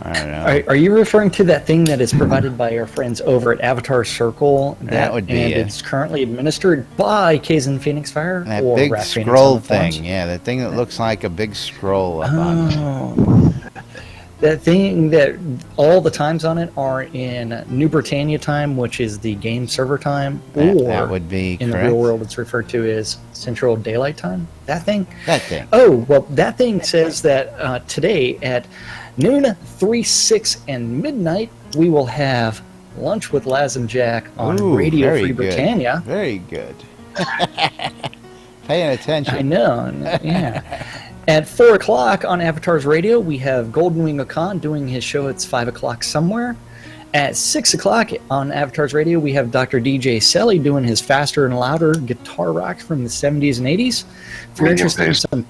C: I don't know.
A: Are you referring to that thing that is provided by our friends over at Avatar Circle?
C: That would be
A: and
C: it.
A: it's currently administered by Kaizen Phoenix Fire?
C: That
A: or
C: big
A: Rat Phoenix
C: scroll
A: on the forums?
C: thing. Yeah, the thing that looks like a big scroll up on it.
A: Oh. That thing that all the times on it are in New Britannia time, which is the game server time, or
C: That would be
A: in
C: correct.
A: the real world it's referred to as Central Daylight Time. That thing?
C: That thing.
A: Oh, well, that thing says that today at noon, 3, 6, and midnight, we will have lunch with Laz and Jack on
C: Ooh,
A: Radio
C: very
A: Free
C: good.
A: Britannia.
C: Very good. Paying attention.
A: I know, yeah. At 4 o'clock on Avatar's Radio, we have Golden Wing Okan doing his show. It's 5 o'clock somewhere. At 6 o'clock on Avatar's Radio, we have Dr. DJ Selly doing his faster and louder guitar rock from the 70s and 80s. If you're
D: Medium
A: interested in
D: pace.
A: some...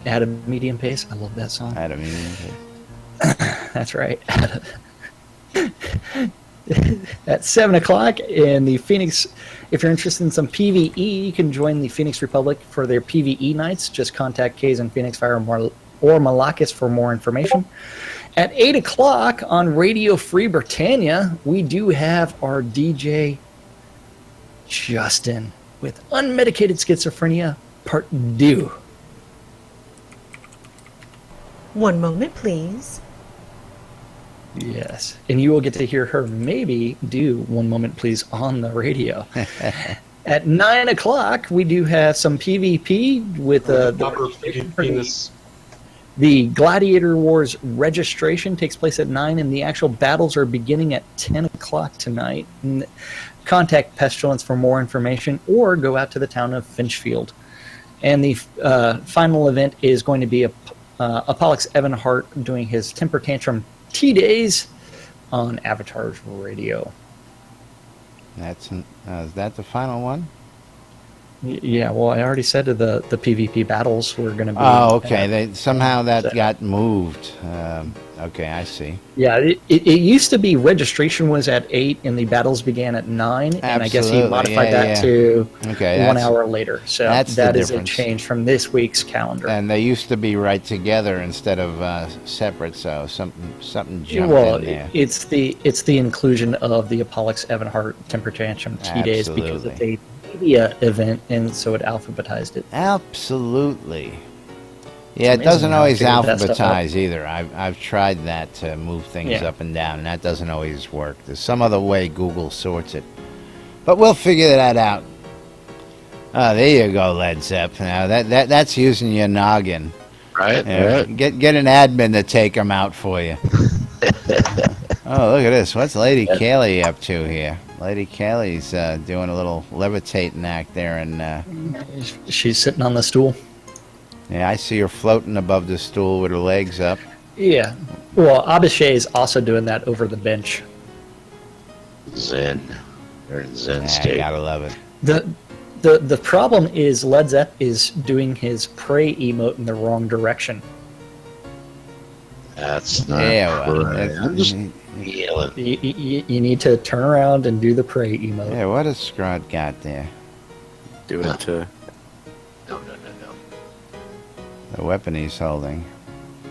A: At a medium pace. I love that song.
C: Adam, you mean
A: That's right. At 7 o'clock in the Phoenix, if you're interested in some PvE, you can join the Phoenix Republic for their PvE nights. Just contact Kays and Phoenix Fire or Malakis for more information. At 8 o'clock on Radio Free Britannia, we do have our DJ Justin with Unmedicated Schizophrenia Part 2.
G: One moment, please.
A: Yes, and you will get to hear her maybe do One Moment Please on the radio. At 9 o'clock, we do have some PvP with the Gladiator Wars registration takes place at 9, and the actual battles are beginning at 10 o'clock tonight. And contact Pestilence for more information, or go out to the town of Finchfield. And the final event is going to be Apollux Evan Hart doing his Temper Tantrum T-Days on Avatar's Radio.
C: That's is that the final one?
A: Yeah, well, I already said the PvP battles were going to be...
C: Oh, okay. Somehow that got moved. Okay, I see.
A: Yeah, it used to be registration was at 8 and the battles began at 9, and I guess he
C: Absolutely,
A: modified
C: yeah,
A: that
C: yeah.
A: to
C: Okay,
A: 1
C: that's-
A: hour later. So
C: that's the
A: that is a
C: difference.
A: change from this week's calendar.
C: And they used to be right together instead of separate, so something jumped
A: Well,
C: in there.
A: it's the inclusion of the Apollux Evan Hart Temper Tantrum T-Days because it's a media event, and so it alphabetized it.
C: Absolutely. Yeah, it
A: amazing
C: doesn't
A: how I
C: always
A: figured that stuff out.
C: alphabetize either. I've tried that to move things
A: Yeah.
C: up and down, and that doesn't always work. There's some other way Google sorts it. But we'll figure that out. Oh, there you go, Led Zepp. Now that's using your noggin.
B: Right?
C: Yeah,
B: Right.
C: get an admin to take them out for you. Oh, look at this. What's Lady Kaylee up to here? Lady Kaylee's doing a little levitating act there, and
A: She's sitting on the stool.
C: yeah, I see her floating above the stool with her legs up.
A: Yeah. Well, Abishai is also doing that over the bench.
B: Zen. They're in Zen
C: Yeah, I
B: state.
C: gotta love it.
A: The problem is Led Zepp is doing his pray emote in the wrong direction.
B: That's not
C: Yeah, well,
B: right.
C: that's-
B: I'm just yelling.
A: You need to turn around and do the pray emote.
C: Yeah, what has Shroud got there?
F: Do it to
B: No.
C: The weapon he's holding.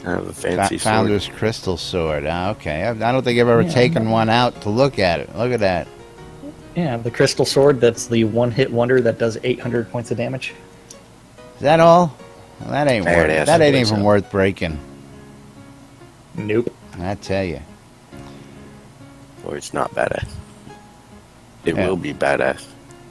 F: have a fancy sword.
C: Founder's Crystal Sword. Ah, okay. I don't think I've ever
A: Yeah.
C: taken one out to look at it. Look at that.
A: Yeah, the crystal sword, that's the one-hit wonder that does 800 points of damage.
C: Is that all? Well, that ain't
F: Badass,
C: worth. That ain't
F: I
C: even
F: believe so.
C: worth breaking.
A: Nope.
C: I tell you.
F: Or it's not badass. It
C: Yeah.
F: will be badass.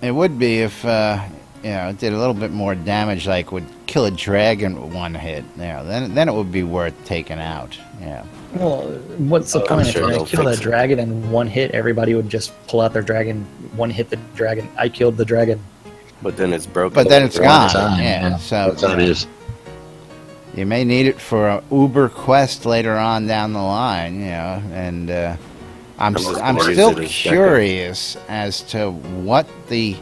C: It would be if it did a little bit more damage, like would kill a dragon with one hit. Yeah, then it would be worth taking out. Yeah.
A: Well, what's the point?
F: sure
A: If I
F: they'll
A: kill that
F: fix it.
A: dragon in one hit, everybody would just pull out their dragon, one hit the dragon. I killed the dragon.
F: But then it's broken.
C: But then it's
B: One
C: gone.
B: time,
C: Yeah. So
B: That's how it is.
C: you may need it for a Uber quest later on down the line. And I'm
F: just
C: I'm
F: gonna
C: still
F: use it as
C: curious as to what the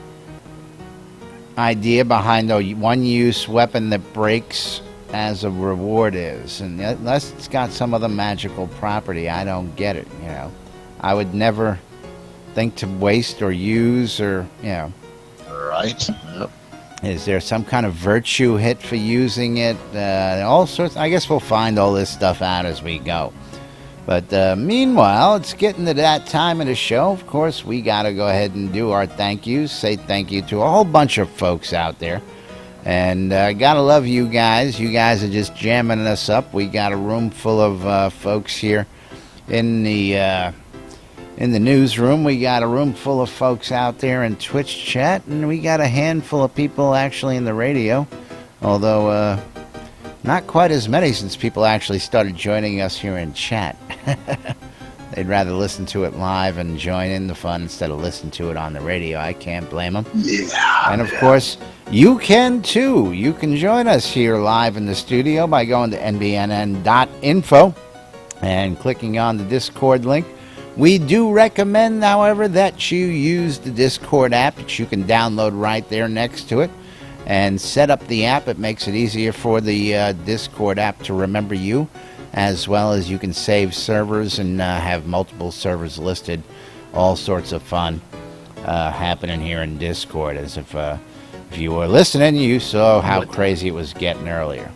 C: idea behind the one-use weapon that breaks as a reward is, and unless it's got some other magical property, I don't get it. I would never think to waste or use or
B: Right. Yep.
C: Is there some kind of virtue hit for using it? All sorts. I guess we'll find all this stuff out as we go. But meanwhile, it's getting to that time of the show. Of course, we got to go ahead and do our thank yous. Say thank you to a whole bunch of folks out there. And got to love you guys. You guys are just jamming us up. We got a room full of folks here in the newsroom. We got a room full of folks out there in Twitch chat. And we got a handful of people actually in the radio. Although not quite as many since people actually started joining us here in chat. They'd rather listen to it live and join in the fun instead of listen to it on the radio. I can't blame them.
B: Yeah.
C: And of course, you can too. You can join us here live in the studio by going to nbnn.info and clicking on the Discord link. We do recommend, however, that you use the Discord app that you can download right there next to it and set up the app. It makes it easier for the Discord app to remember you, as well as you can save servers and have multiple servers listed. All sorts of fun happening here in Discord. As if you were listening, you saw how crazy it was getting earlier.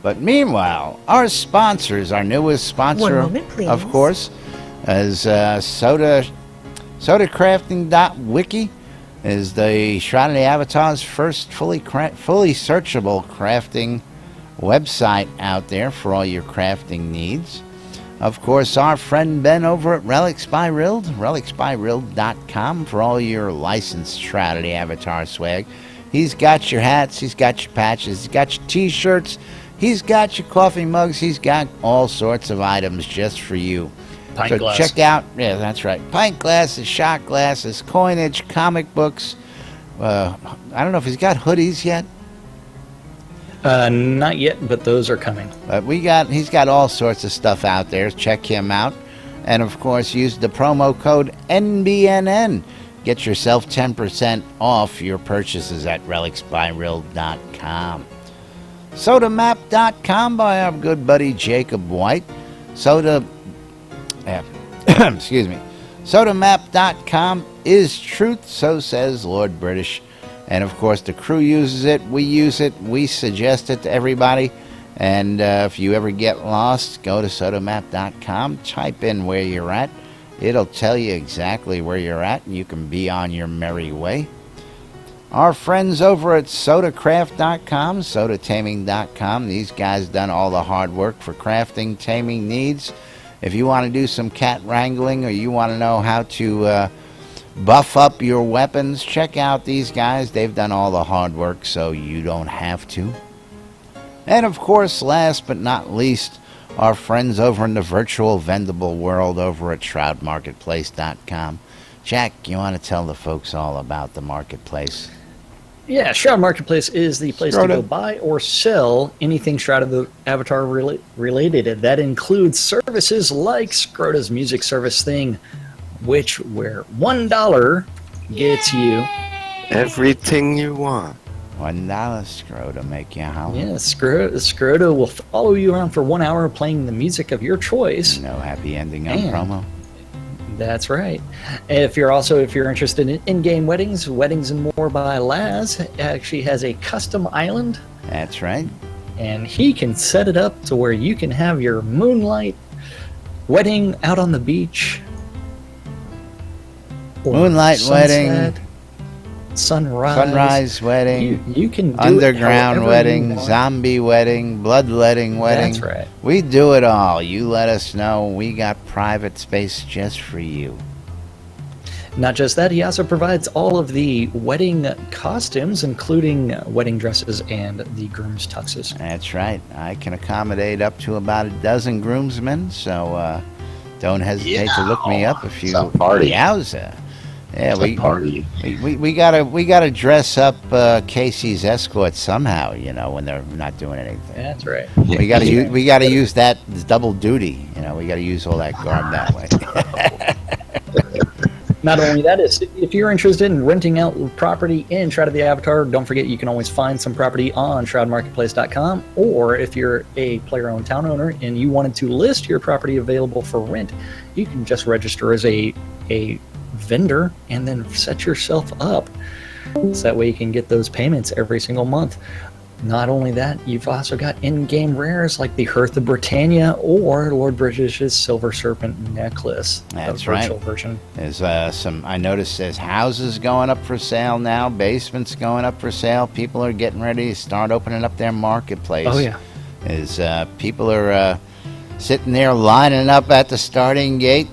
C: But meanwhile, our sponsors, our newest sponsor,
G: 1 moment, please.
C: of course, is SodaCrafting.wiki, is the Shroud of the Avatar's first fully searchable crafting website out there for all your crafting needs. Of course, our friend Ben over at Relics by Rild, relicsbyrild.com for all your licensed Shroud of the Avatar swag. He's got your hats, he's got your patches, he's got your t-shirts, he's got your coffee mugs, he's got all sorts of items just for you.
A: Pint
C: So
A: glass.
C: check out, yeah, that's right, pint glasses, shot glasses, coinage, comic books. I don't know if he's got hoodies yet.
A: Not yet, but those are coming.
C: But he's got all sorts of stuff out there. Check him out. And of course, use the promo code NBNN. Get yourself 10% off your purchases at relicsbyrill.com. Sodamap.com by our good buddy Jacob White. Excuse me. Sodamap.com is truth, so says Lord British. And of course, the crew uses it, we use it, we suggest it to everybody. And if you ever get lost, go to sodamap.com, type in where you're at. It'll tell you exactly where you're at, and you can be on your merry way. Our friends over at sodacraft.com, sodataming.com, these guys done all the hard work for crafting, taming needs. If you want to do some cat wrangling or you want to know how to buff up your weapons, check out these guys. They've done all the hard work, so you don't have to. And of course, last but not least, our friends over in the virtual vendable world over at shroudmarketplace.com. Jack, you want to tell the folks all about the marketplace?
A: Yeah, Shroud Marketplace is the place to go buy or sell anything Shroud of the Avatar related. That includes services like Scrota's music service thing, where $1 gets you
F: everything you want.
C: $1 Scrota make you holler.
A: Yeah, Scrota will follow you around for 1 hour playing the music of your choice.
C: No happy ending on promo.
A: That's right. If you're interested in in-game weddings and more by Laz, actually has a custom island.
C: That's right.
A: And he can set it up to where you can have your moonlight wedding out on the beach.
C: Moonlight wedding.
A: Sunrise
C: wedding.
A: You can do
C: underground wedding, zombie wedding, bloodletting wedding.
A: That's right.
C: We do it all. You let us know. We got private space just for you.
A: Not just that, he also provides all of the wedding costumes, including wedding dresses and the groom's tuxes.
C: That's right. I can accommodate up to about a dozen groomsmen, so don't hesitate to look me up if you.
B: Some party.
C: Yowza. Yeah,
B: we
C: gotta dress up Casey's escort somehow, when they're not doing anything.
A: That's right.
C: We gotta use that double duty. We gotta use all that garb that way.
A: Not only that, if you're interested in renting out property in Shroud of the Avatar, don't forget you can always find some property on shroudmarketplace.com, or if you're a player-owned town owner and you wanted to list your property available for rent, you can just register as a vendor and then set yourself up. So that way you can get those payments every single month. Not only that, you've also got in-game rares like the Hearth of Britannia or Lord British's Silver Serpent necklace.
C: That's
A: the virtual
C: right.
A: version.
C: There's I noticed there's houses going up for sale now, basements going up for sale. People are getting ready to start opening up their marketplace.
A: Oh yeah.
C: People are sitting there lining up at the starting gate.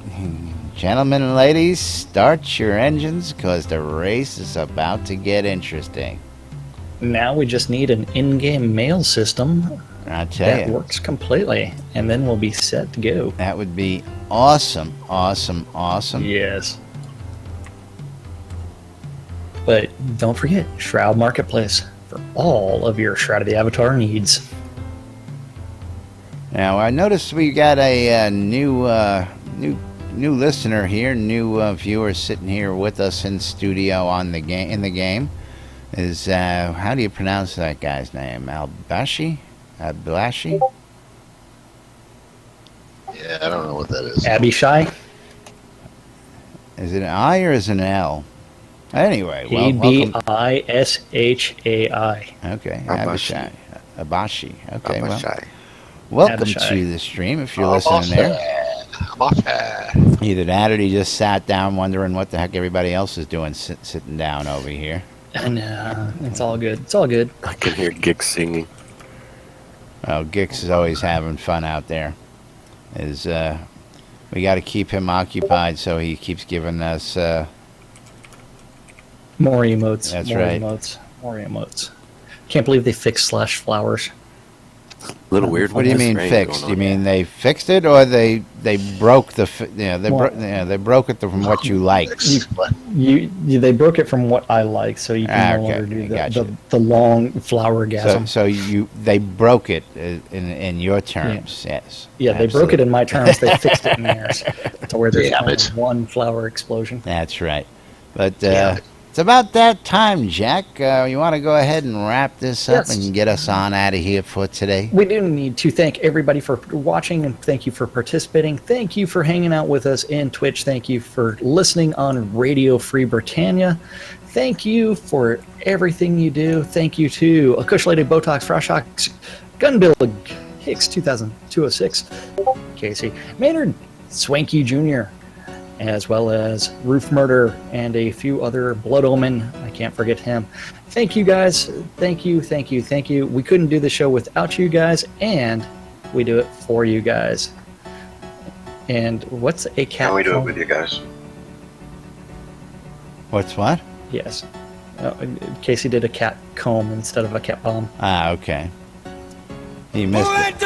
C: Gentlemen and ladies, start your engines because the race is about to get interesting.
A: Now we just need an in-game mail system that works completely, and then we'll be set to go.
C: That would be awesome, awesome, awesome.
A: Yes. But don't forget, Shroud Marketplace for all of your Shroud of the Avatar needs.
C: Now, I noticed we got a new listener here, new viewer sitting here with us in studio in the game. Is how do you pronounce that guy's name? Ablashi?
B: Yeah, I don't know what that is.
A: Abishai?
C: Is it an I or is it an L? Anyway, well, welcome.
A: Abishai.
C: Okay,
F: Abashi.
C: Abashi. Okay,
F: Abashai.
C: well, welcome
A: Abishai.
C: to the stream if you're listening there. Either that or he just sat down wondering what the heck everybody else is doing sitting down over here.
A: And it's all good. It's all good.
F: I can hear Gix singing.
C: Well, Gix is always having fun out there. We got to keep him occupied, so he keeps giving us.
A: More emotes.
C: That's
A: more
C: right.
A: Emotes. More emotes. Can't believe they fixed /flowers.
F: Little weird.
C: What do you mean fixed? Do you mean they fixed it, or they broke the? They broke it from what you liked.
A: They broke it from what I like, so you can no longer do the long flower gasm.
C: So they broke it in your terms, yes.
A: Yeah, they broke it in my terms. They fixed it in theirs to where there's only one flower explosion.
C: That's right. But it's about that time, Jack. You want to go ahead and wrap this up and get us on out of here for today?
A: We do need to thank everybody for watching, and thank you for participating. Thank you for hanging out with us in Twitch. Thank you for listening on Radio Free Britannia. Thank you for everything you do. Thank you to Akush Lady, Botox, Froshox, Gunbill, Hicks 2206, Casey Maynard, Swanky Jr., as well as Roof Murder and a few other Blood Omen. I can't forget him. Thank you guys. Thank you. We couldn't do the show without you guys, and we do it for you guys. And what's a cat?
D: And we do
A: comb?
D: it with you guys.
C: What's what?
A: Yes. Casey did a cat comb instead of a cat bomb.
C: Ah, okay. He missed it.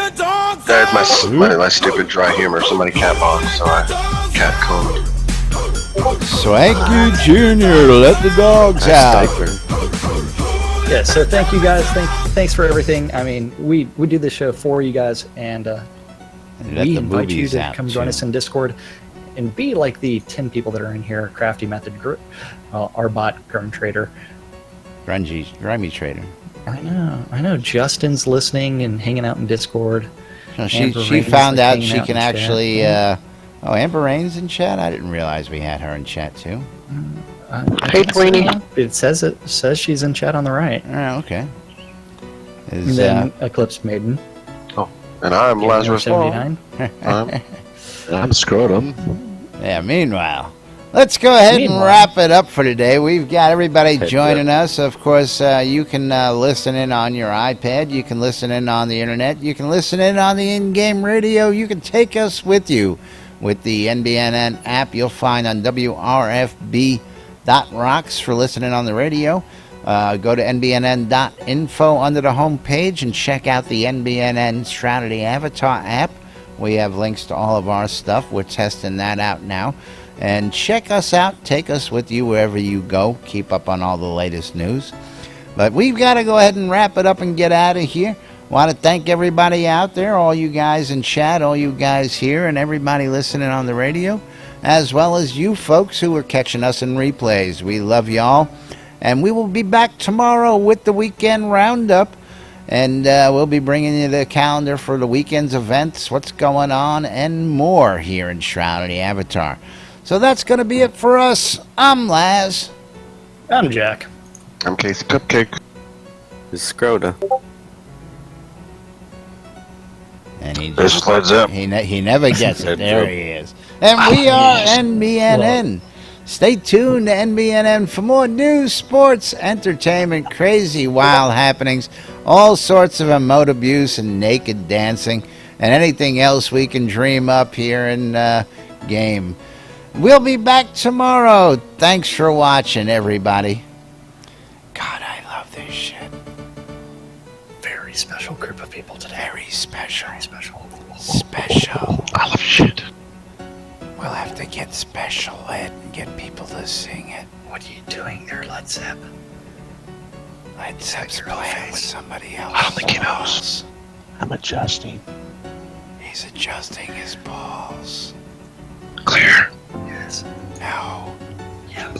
D: That's my stupid dry humor. Somebody cat bombed, so I cat combed.
C: Swanky Jr., let the dogs out.
A: Yeah, so thank you guys. Thanks for everything. I mean, we do this show for you guys, and we invite you to come join us in Discord and be like the 10 people that are in here. Crafty Method, our bot, Grim Trader.
C: Grimy Trader.
A: I know. Justin's listening and hanging out in Discord.
C: No, she found out she can actually. Amber Rain's in chat. I didn't realize we had her in chat too.
A: Hey, Queenie. It says she's in chat on the right.
C: Oh, okay.
A: And then Eclipse Maiden.
D: Oh, and I'm Lazarus Ball.
A: 79.
B: I'm Scrotum.
C: Yeah. Meanwhile, let's go ahead and wrap it up for today. We've got everybody joining us. Of course, you can listen in on your iPad. You can listen in on the internet. You can listen in on the in-game radio. You can take us with you with the NBNN app. You'll find on WRFB.rocks for listening on the radio. Go to NBNN.info under the home page and check out the NBNN Shroud of the Avatar app. We have links to all of our stuff. We're testing that out now. And check us out. Take us with you wherever you go. Keep up on all the latest news. But we've got to go ahead and wrap it up and get out of here. Want to thank everybody out there, all you guys in chat, all you guys here, and everybody listening on the radio, as well as you folks who are catching us in replays. We love y'all. And we will be back tomorrow with the weekend roundup. And we'll be bringing you the calendar for the weekend's events, what's going on, and more here in Shroud of the Avatar. So that's going to be it for us. I'm Laz.
A: I'm Jack.
D: I'm Casey Cupcake.
F: It's Scroda.
C: And he
D: This
C: just
D: is Led Zepp.
C: he never gets it.
F: Led
C: There
F: Zepp.
C: he is. And we are NBNN. Stay tuned to NBNN for more news, sports, entertainment, crazy, wild happenings, all sorts of emote abuse and naked dancing, and anything else we can dream up here in game. We'll be back tomorrow. Thanks for watching, everybody. God, I love this shit.
A: Very special group of people today.
C: Very special.
A: Very special.
C: Special.
B: I love shit.
C: We'll have to get special ed and get people to sing it.
A: What are you doing there, Led Zepp?
C: Led Zepp's playing with somebody else.
B: I don't think he knows. I'm adjusting.
C: He's adjusting his balls.
B: Clear.
A: Yes.
C: No.
A: Yep.